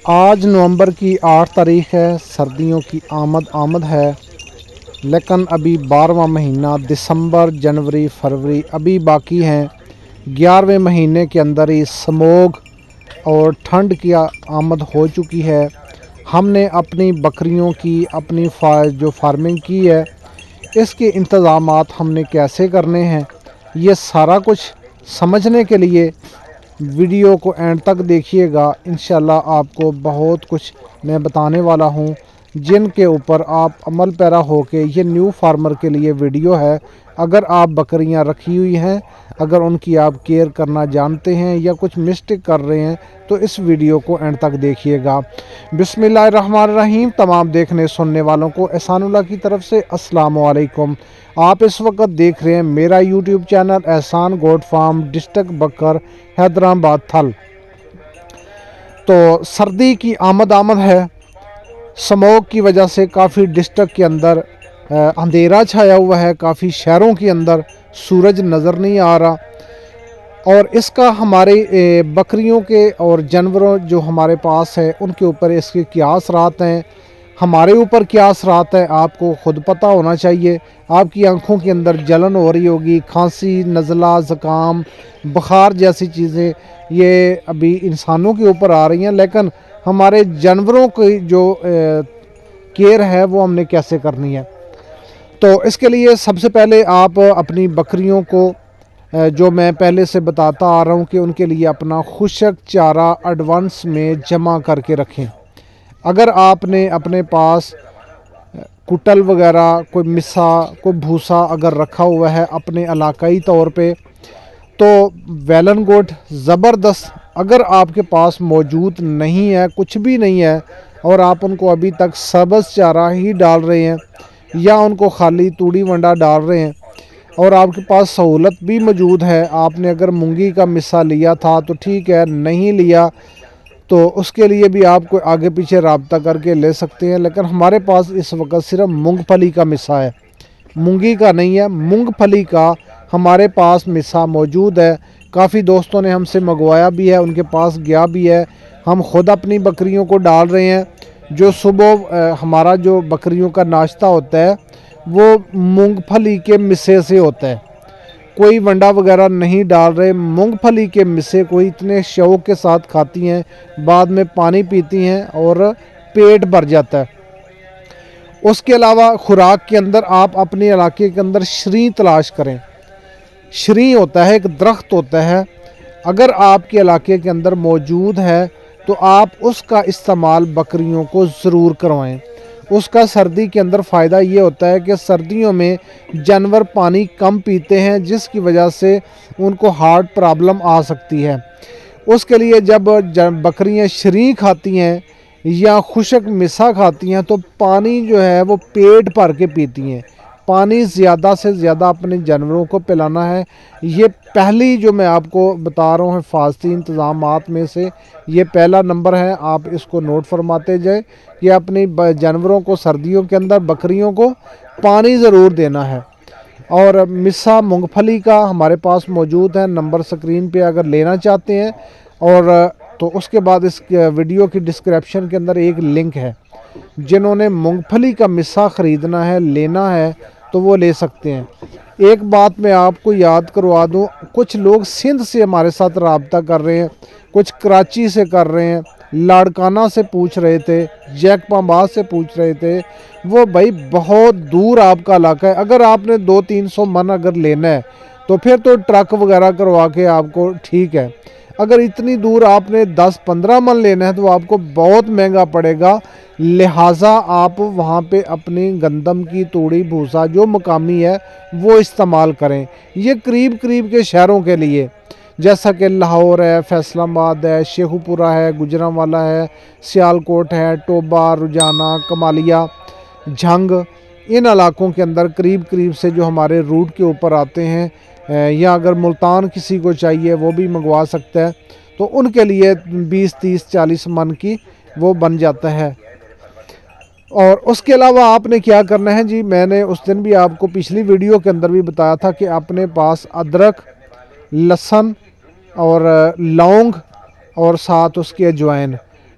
آج نومبر کی 8 تاریخ ہے۔ سردیوں کی آمد ہے، لیکن ابھی 12واں مہینہ دسمبر جنوری فروری ابھی باقی ہیں۔ 11ویں مہینے کے اندر ہی سموگ اور ٹھنڈ کی آمد ہو چکی ہے۔ ہم نے اپنی بکریوں کی اپنی جو فارمنگ کی ہے، اس کے انتظامات ہم نے کیسے کرنے ہیں، یہ سارا کچھ سمجھنے کے لیے ویڈیو کو اینڈ تک دیکھیے گا۔ انشاءاللہ آپ کو بہت کچھ میں بتانے والا ہوں جن کے اوپر آپ عمل پیرا ہو کے، یہ نیو فارمر کے لیے ویڈیو ہے۔ اگر آپ بکریاں رکھی ہوئی ہیں، اگر ان کی آپ کیئر کرنا جانتے ہیں یا کچھ مسٹیک کر رہے ہیں تو اس ویڈیو کو اینڈ تک دیکھیے گا۔ بسم اللہ الرحمن الرحیم۔ تمام دیکھنے سننے والوں کو احسان اللہ کی طرف سے السلام علیکم۔ آپ اس وقت دیکھ رہے ہیں میرا یوٹیوب چینل احسان گوٹ فارم، ڈسٹرکٹ بکر، حیدرآباد تھل۔ تو سردی کی آمد ہے۔ سموگ کی وجہ سے کافی ڈسٹرکٹ کے اندر اندھیرا چھایا ہوا ہے، کافی شہروں کے اندر سورج نظر نہیں آ رہا، اور اس کا ہمارے بکریوں کے اور جانوروں جو ہمارے پاس ہے ان کے اوپر اس کے کیا اثرات ہیں، ہمارے اوپر کیا اثرات ہیں، آپ کو خود پتہ ہونا چاہیے۔ آپ کی آنکھوں کے اندر جلن ہو رہی ہوگی، کھانسی، نزلہ، زکام، بخار جیسی چیزیں یہ ابھی انسانوں کے اوپر آ رہی ہیں، لیکن ہمارے جانوروں کی جو کیئر ہے وہ ہم نے کیسے کرنی ہے۔ تو اس کے لیے سب سے پہلے آپ اپنی بکریوں کو جو میں پہلے سے بتاتا آ رہا ہوں کہ ان کے لیے اپنا خشک چارہ ایڈوانس میں جمع کر کے رکھیں۔ اگر آپ نے اپنے پاس کٹل وغیرہ، کوئی مسا، کوئی بھوسا اگر رکھا ہوا ہے اپنے علاقائی طور پہ، تو ویلن گوٹ زبردست اگر آپ کے پاس موجود نہیں ہے، کچھ بھی نہیں ہے، اور آپ ان کو ابھی تک سبز چارہ ہی ڈال رہے ہیں یا ان کو خالی توڑی ونڈا ڈال رہے ہیں، اور آپ کے پاس سہولت بھی موجود ہے، آپ نے اگر مونگی کا مسا لیا تھا تو ٹھیک ہے، نہیں لیا تو اس کے لیے بھی آپ کو آگے پیچھے رابطہ کر کے لے سکتے ہیں، لیکن ہمارے پاس اس وقت صرف مونگ پھلی کا مسا ہے، مونگی کا نہیں ہے، مونگ پھلی کا ہمارے پاس مسا موجود ہے۔ کافی دوستوں نے ہم سے منگوایا بھی ہے، ان کے پاس گیا بھی ہے۔ ہم خود اپنی بکریوں کو ڈال رہے ہیں۔ جو صبح ہمارا جو بکریوں کا ناشتہ ہوتا ہے وہ مونگ پھلی کے مسے سے ہوتا ہے، کوئی ونڈا وغیرہ نہیں ڈال رہے۔ مونگ پھلی کے مسے کو اتنے شوق کے ساتھ کھاتی ہیں، بعد میں پانی پیتی ہیں اور پیٹ بھر جاتا ہے۔ اس کے علاوہ خوراک کے اندر آپ اپنے علاقے کے اندر شریں تلاش کریں۔ شریں ہوتا ہے، ایک درخت ہوتا ہے، اگر آپ کے علاقے کے اندر موجود ہے تو آپ اس کا استعمال بکریوں کو ضرور کروائیں۔ اس کا سردی کے اندر فائدہ یہ ہوتا ہے کہ سردیوں میں جانور پانی کم پیتے ہیں، جس کی وجہ سے ان کو ہارٹ پرابلم آ سکتی ہے۔ اس کے لیے جب بکریاں شریں کھاتی ہیں یا خشک مسا کھاتی ہیں تو پانی جو ہے وہ پیٹ بھر کے پیتی ہیں۔ پانی زیادہ سے زیادہ اپنے جانوروں کو پلانا ہے۔ یہ پہلی جو میں آپ کو بتا رہا ہوں حفاظتی انتظامات میں سے یہ پہلا نمبر ہے، آپ اس کو نوٹ فرماتے جائیں کہ اپنی جانوروں کو سردیوں کے اندر بکریوں کو پانی ضرور دینا ہے۔ اور مسا مونگ پھلی کا ہمارے پاس موجود ہے، نمبر سکرین پہ اگر لینا چاہتے ہیں، اور تو اس کے بعد اس ویڈیو کی ڈسکرپشن کے اندر ایک لنک ہے، جنہوں نے مونگ پھلی کا مسا خریدنا ہے، لینا ہے تو وہ لے سکتے ہیں۔ ایک بات میں آپ کو یاد کروا دوں، کچھ لوگ سندھ سے ہمارے ساتھ رابطہ کر رہے ہیں، کچھ کراچی سے کر رہے ہیں، لاڑکانہ سے پوچھ رہے تھے، جیک پامبا سے پوچھ رہے تھے۔ وہ بھائی بہت دور آپ کا علاقہ ہے، اگر آپ نے 200-300 من اگر لینا ہے تو پھر تو ٹرک وغیرہ کروا کے آپ کو ٹھیک ہے۔ اگر اتنی دور آپ نے 10-15 من لینا ہے تو آپ کو بہت مہنگا پڑے گا، لہٰذا آپ وہاں پہ اپنی گندم کی توڑی بھوسا جو مقامی ہے وہ استعمال کریں۔ یہ قریب کے شہروں کے لیے، جیسا کہ لاہور ہے، فیصل آباد ہے، شیخو پورہ ہے، گجرانوالہ ہے، سیالکوٹ ہے، ٹوبہ، رجانہ، کمالیہ، جھنگ، ان علاقوں کے اندر قریب سے جو ہمارے روٹ کے اوپر آتے ہیں، یا اگر ملتان کسی کو چاہیے وہ بھی منگوا سکتا ہے، تو ان کے لیے 20-30-40 من کی وہ بن جاتا ہے۔ اور اس کے علاوہ آپ نے کیا کرنا ہے جی، میں نے اس دن بھی آپ کو پچھلی ویڈیو کے اندر بھی بتایا تھا کہ اپنے پاس ادرک، لہسن اور لونگ اور ساتھ اس کے اجوائن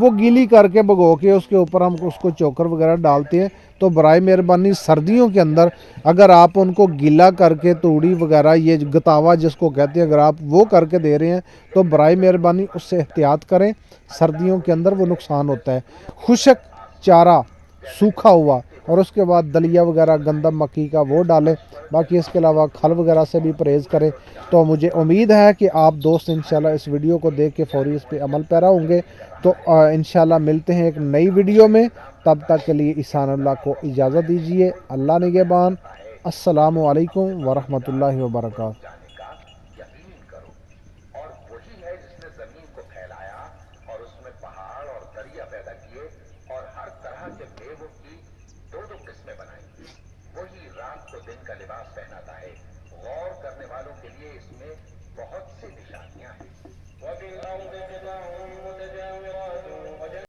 وہ گیلی کر کے بھگو کے اس کے اوپر ہم اس کو چوکر وغیرہ ڈالتے ہیں. تو برائے مہربانی سردیوں کے اندر اگر آپ ان کو گیلا کر کے توڑی وغیرہ یہ گتاوا جس کو کہتے ہیں اگر آپ وہ کر کے دے رہے ہیں تو برائے مہربانی اس سے احتیاط کریں. سردیوں کے اندر وہ نقصان ہوتا ہے. خشک چارہ سوکھا ہوا اور اس کے بعد دلیا وغیرہ گندم مکی کا وہ ڈالیں. باقی اس کے علاوہ کھل وغیرہ سے بھی پرہیز کریں. تو مجھے امید ہے کہ آپ دوست انشاءاللہ اس ویڈیو کو دیکھ کے فوری اس پہ عمل پیرا ہوں گے. تو انشاءاللہ ملتے ہیں ایک نئی ویڈیو میں. تب تک کے لیے احسان اللہ کو اجازت دیجیے. اللہ نگہبان. السلام علیکم ورحمۃ اللہ وبرکاتہ.